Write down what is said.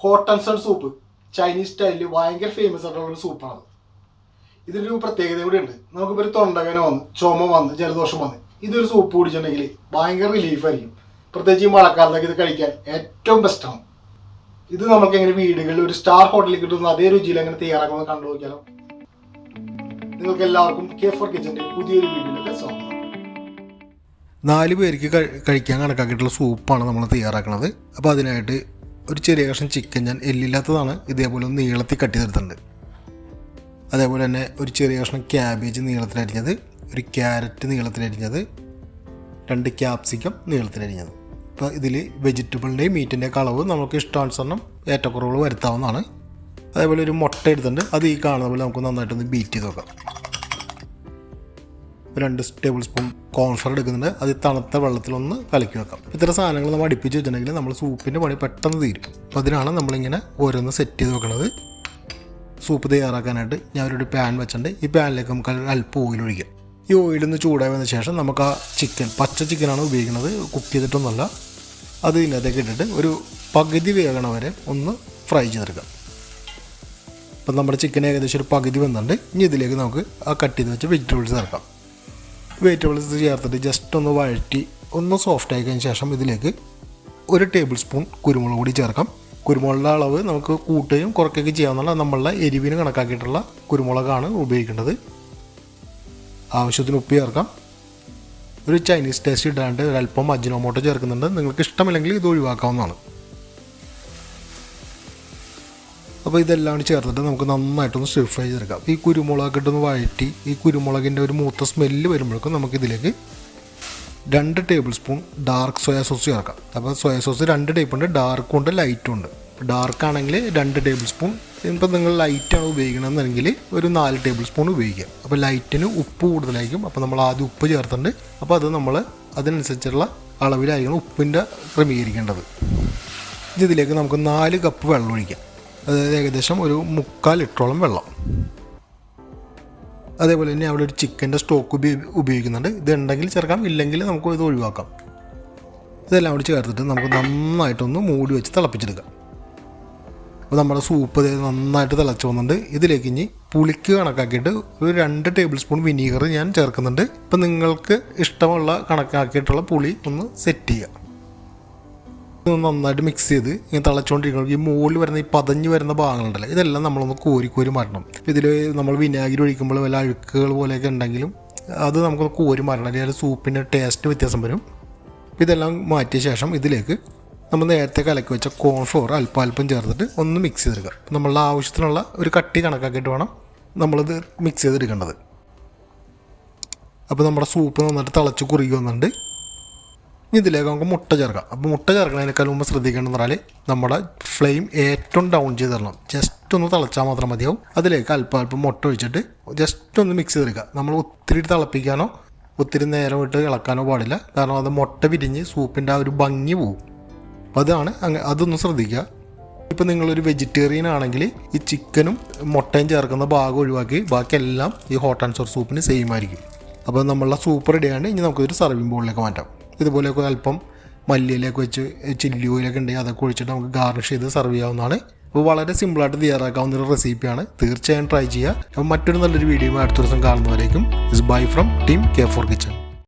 Hot and sour soup Chinese സ്റ്റൈലിൽ ഭയങ്കര famous ആയിട്ടുള്ള ഒരു സൂപ്പാണ്. ഇതിനൊരു പ്രത്യേകത കൂടി ഉണ്ട്. നമുക്കിപ്പോൾ ഒരു തൊണ്ടവേദന വന്ന്, ചുമ വന്ന്, ജലദോഷം വന്ന് ഇതൊരു സൂപ്പ് കുടിച്ചിട്ടുണ്ടെങ്കിൽ ഭയങ്കര റിലീഫായിരിക്കും. പ്രത്യേകിച്ച് ഈ മഴക്കാലത്തേക്ക് ഇത് കഴിക്കാൻ ഏറ്റവും ബെസ്റ്റാണ്. ഇത് നമുക്ക് എങ്ങനെ വീടുകളിൽ ഒരു സ്റ്റാർ ഹോട്ടലിൽ കിട്ടുന്ന അതേ രുചിയിൽ എങ്ങനെ തയ്യാറാക്കുന്നത് കണ്ടു നോക്കിയാലോ. നിങ്ങൾക്ക് എല്ലാവർക്കും K4 കിച്ചൻ്റെ പുതിയൊരു വീഡിയോയിലേക്ക് സ്വാഗതം. 4 പേർക്ക് കഴിക്കാൻ കണക്കാക്കിയിട്ടുള്ള സൂപ്പാണ് നമ്മൾ തയ്യാറാക്കുന്നത്. അപ്പോൾ അതിനായിട്ട് ഒരു ചെറിയ കഷ്ണം ചിക്കൻ, ഞാൻ എല്ലില്ലാത്തതാണ്, ഇതേപോലെ ഒന്ന് നീളത്തിൽ കട്ട് ചെയ്തെടുത്തിട്ടുണ്ട്. അതേപോലെ തന്നെ ഒരു ചെറിയ കഷ്ണം ക്യാബേജ് നീളത്തിലരിഞ്ഞത്, ഒരു ക്യാരറ്റ് നീളത്തിലരിഞ്ഞത്, 2 ക്യാപ്സിക്കം നീളത്തിലരിഞ്ഞത്. അപ്പോൾ ഇതിൽ വെജിറ്റബിളിൻ്റെയും മീറ്റിൻ്റെയൊക്കെ അളവ് നമുക്ക് ഇഷ്ടാനുസരണം ഏറ്റക്കുറവുകൾ വരുത്താവുന്നതാണ്. അതേപോലെ ഒരു മുട്ട എടുത്തിട്ടുണ്ട്, അത് ഈ കാണുന്ന പോലെ നമുക്ക് നന്നായിട്ടൊന്ന് ബീറ്റ് ചെയ്ത് നോക്കാം. 2 ടേബിൾ സ്പൂൺ കോൺഫ്ലവർ എടുക്കുന്നുണ്ട്, അത് തണുത്ത വെള്ളത്തിലൊന്ന് കലക്കി വെക്കാം. ഇത്തരം സാധനങ്ങൾ നമ്മൾ അടുപ്പിച്ച് വെച്ചിട്ടുണ്ടെങ്കിൽ നമ്മൾ സൂപ്പിൻ്റെ പണി പെട്ടെന്ന് തീരും. അപ്പോൾ അതിനാണ് നമ്മളിങ്ങനെ ഓരോന്ന് സെറ്റ് ചെയ്ത് വെക്കുന്നത്. സൂപ്പ് തയ്യാറാക്കാനായിട്ട് ഞാൻ ഒരു പാൻ വെച്ചിട്ടുണ്ട്. ഈ പാനിലേക്ക് നമുക്ക് അല്പം ഓയിൽ ഒഴിക്കാം. ഈ ഓയിലൊന്ന് ചൂടായി വന്ന ശേഷം നമുക്ക് ആ ചിക്കൻ, പച്ച ചിക്കനാണ് ഉപയോഗിക്കുന്നത്, കുക്ക് ചെയ്തിട്ടൊന്നുമല്ല, അത് ഇതിനകത്തേക്ക് ഇട്ടിട്ട് ഒരു പകുതി വേകണ വരെ ഒന്ന് ഫ്രൈ ചെയ്തെടുക്കാം. അപ്പം നമ്മുടെ ചിക്കൻ ഏകദേശം ഒരു പകുതി വന്നിട്ടുണ്ട്. ഇനി ഇതിലേക്ക് നമുക്ക് ആ കട്ട് ചെയ്ത് വെച്ച് വെജിറ്റബിൾസ് ചേർക്കാം. വെജിറ്റബിൾസ് ചേർത്തിട്ട് ജസ്റ്റ് ഒന്ന് വഴറ്റി ഒന്ന് സോഫ്റ്റ് ആയി കഴിഞ്ഞ ശേഷം ഇതിലേക്ക് 1 ടേബിൾ സ്പൂൺ കുരുമുളക് പൊടി ചേർക്കാം. കുരുമുളകിൻ്റെ അളവ് നമുക്ക് കൂട്ടുകയും കുറയ്ക്കുകയും ചെയ്യാവുന്ന നമ്മളുടെ എരിവിന് കണക്കാക്കിയിട്ടുള്ള കുരുമുളകാണ് ഉപയോഗിക്കേണ്ടത്. ആവശ്യത്തിന് ഉപ്പ് ചേർക്കാം. ഒരു ചൈനീസ് ടേസ്റ്റ് ഇടാണ്ട് ഒരല്പം അജിനോമോട്ടോ ചേർക്കുന്നുണ്ട്. നിങ്ങൾക്ക് ഇഷ്ടമില്ലെങ്കിൽ ഇത് ഒഴിവാക്കാവുന്നതാണ്. അപ്പോൾ ഇതെല്ലാം ചേർത്തിട്ട് നമുക്ക് നന്നായിട്ടൊന്ന് സ്റ്റിർ ഫ്രൈ ചെയ്തെടുക്കാം. ഈ കുരുമുളക് ഇട്ടൊന്ന് വഴറ്റി ഈ കുരുമുളകിൻ്റെ ഒരു മൂത്ത സ്മെല്ല് വരുമ്പോഴേക്കും നമുക്കിതിലേക്ക് 2 table spoon dark soya sauce ചേർക്കാം. അപ്പോൾ സോയാ സോസ് 2 ടൈപ്പ് ഉണ്ട്, ഡാർക്കും ഉണ്ട്, ലൈറ്റും ഉണ്ട്. ഡാർക്ക് ആണെങ്കിൽ 2 ടേബിൾ സ്പൂൺ, ഇപ്പോൾ നിങ്ങൾ ലൈറ്റാണ് ഉപയോഗിക്കണമെന്നുണ്ടെങ്കിൽ ഒരു 4 ടേബിൾ സ്പൂൺ ഉപയോഗിക്കാം. അപ്പോൾ ലൈറ്റിന് ഉപ്പ് കൂടുതലായിരിക്കും. അപ്പോൾ നമ്മൾ ആദ്യം ഉപ്പ് ചേർത്തിട്ടുണ്ട്. അപ്പോൾ അത് നമ്മൾ അതിനനുസരിച്ചുള്ള അളവിലായിരിക്കണം ഉപ്പിൻ്റെ ക്രമീകരിക്കേണ്ടത്. ഇതിലേക്ക് നമുക്ക് 4 കപ്പ് വെള്ളം ഒഴിക്കാം. അതായത് ഏകദേശം ഒരു 3/4 ലിറ്ററോളം വെള്ളം. അതേപോലെ തന്നെ അവിടെ ഒരു ചിക്കൻ്റെ സ്റ്റോക്ക് ഉപയോഗിക്കുന്നുണ്ട്. ഇതുണ്ടെങ്കിൽ ചേർക്കാം, ഇല്ലെങ്കിൽ നമുക്ക് ഇത് ഒഴിവാക്കാം. ഇതെല്ലാം കൂടി ചേർത്തിട്ട് നമുക്ക് നന്നായിട്ടൊന്ന് മൂടി വെച്ച് തിളപ്പിച്ചെടുക്കാം. അപ്പോൾ നമ്മുടെ സൂപ്പ് നന്നായിട്ട് തിളച്ച് വന്നിട്ടുണ്ട്. ഇതിലേക്ക് ഇനി പുളിക്ക് കണക്കാക്കിയിട്ട് ഒരു 2 ടേബിൾ സ്പൂൺ വിനീഗർ ഞാൻ ചേർക്കുന്നുണ്ട്. ഇപ്പം നിങ്ങൾക്ക് ഇഷ്ടമുള്ള കണക്കാക്കിയിട്ടുള്ള പുളി ഒന്ന് സെറ്റ് ചെയ്യുക. നന്നായിട്ട് മിക്സ് ചെയ്ത് ഇങ്ങനെ തിളച്ചുകൊണ്ടിരിക്കണം. ഈ മുകളിൽ വരുന്ന ഈ പതഞ്ഞ് വരുന്ന ഭാഗങ്ങളുണ്ടല്ലോ, ഇതെല്ലാം നമ്മളൊന്ന് കോരി മാറ്റണം. ഇതിൽ നമ്മൾ വിനാഗിരി ഒഴിക്കുമ്പോൾ വല്ല അഴുക്കുകൾ പോലെയൊക്കെ ഉണ്ടെങ്കിലും അത് നമുക്കൊന്ന് കോരി മാറ്റണം. അല്ലെങ്കിൽ സൂപ്പിൻ്റെ ടേസ്റ്റ് വ്യത്യാസം വരും. ഇതെല്ലാം മാറ്റിയ ശേഷം ഇതിലേക്ക് നമ്മൾ നേരത്തെ കലക്കി വെച്ച കോൺഫ്ലോർ അല്പം ചേർത്തിട്ട് ഒന്ന് മിക്സ് ചെയ്തെടുക്കുക. നമ്മളുടെ ആവശ്യത്തിനുള്ള ഒരു കട്ടി കണക്കാക്കിയിട്ട് വേണം നമ്മളിത് മിക്സ് ചെയ്തെടുക്കേണ്ടത്. അപ്പോൾ നമ്മുടെ സൂപ്പ് നന്നായിട്ട് തിളച്ച് കുറുകി വന്നിട്ടുണ്ട്. ഇതിലേക്ക് നമുക്ക് മുട്ട ചേർക്കാം. അപ്പോൾ മുട്ട ചേർക്കുന്നതിനേക്കാൾ മുമ്പ് ശ്രദ്ധിക്കേണ്ടതെന്ന് പറഞ്ഞാൽ നമ്മുടെ ഫ്ലെയിം ഏറ്റവും ഡൗൺ ചെയ്ത് തരണം. ജസ്റ്റ് ഒന്ന് തിളച്ചാൽ മാത്രം മതിയാവും. അതിലേക്ക് അല്പം മുട്ട ഒഴിച്ചിട്ട് ജസ്റ്റ് ഒന്ന് മിക്സ് ചെയ്തെടുക്കുക. നമ്മൾ ഒത്തിരി തിളപ്പിക്കാനോ ഒത്തിരി നേരം ഇട്ട് ഇളക്കാനോ പാടില്ല. കാരണം അത് മുട്ട വിരിഞ്ഞ് സൂപ്പിൻ്റെ ആ ഒരു ഭംഗി പോവും. അപ്പോൾ അതൊന്ന് ശ്രദ്ധിക്കുക. ഇപ്പോൾ നിങ്ങളൊരു വെജിറ്റേറിയൻ ആണെങ്കിൽ ഈ ചിക്കനും മുട്ടയും ചേർക്കുന്ന ഭാഗം ഒഴിവാക്കി ബാക്കിയെല്ലാം ഈ ഹോട്ട് ആൻഡ് സോർ സൂപ്പിന് സെയിം ആയിരിക്കും. അപ്പോൾ നമ്മളുടെ സൂപ്പ് റെഡിയാണ്. ഇനി നമുക്കൊരു സർവിംഗ് ബോളിലേക്ക് മാറ്റാം. ഇതുപോലെയൊക്കെ അല്പം മല്ലിയിലേക്ക് വെച്ച് ചില്ലി ഓയിലൊക്കെ ഉണ്ടെങ്കിൽ അതൊക്കെ ഒഴിച്ചിട്ട് നമുക്ക് ഗാർണിഷ് ചെയ്ത് സെർവ് ചെയ്യാവുന്നതാണ്. അപ്പോൾ വളരെ സിമ്പിളായിട്ട് തയ്യാറാക്കാവുന്ന ഒരു റെസിപ്പിയാണ്. തീർച്ചയായും ട്രൈ ചെയ്യുക. അപ്പോൾ മറ്റൊരു നല്ലൊരു വീഡിയോ അടുത്ത ദിവസം കാണുന്നവരേക്കും ഇസ് bye from team K4 kitchen.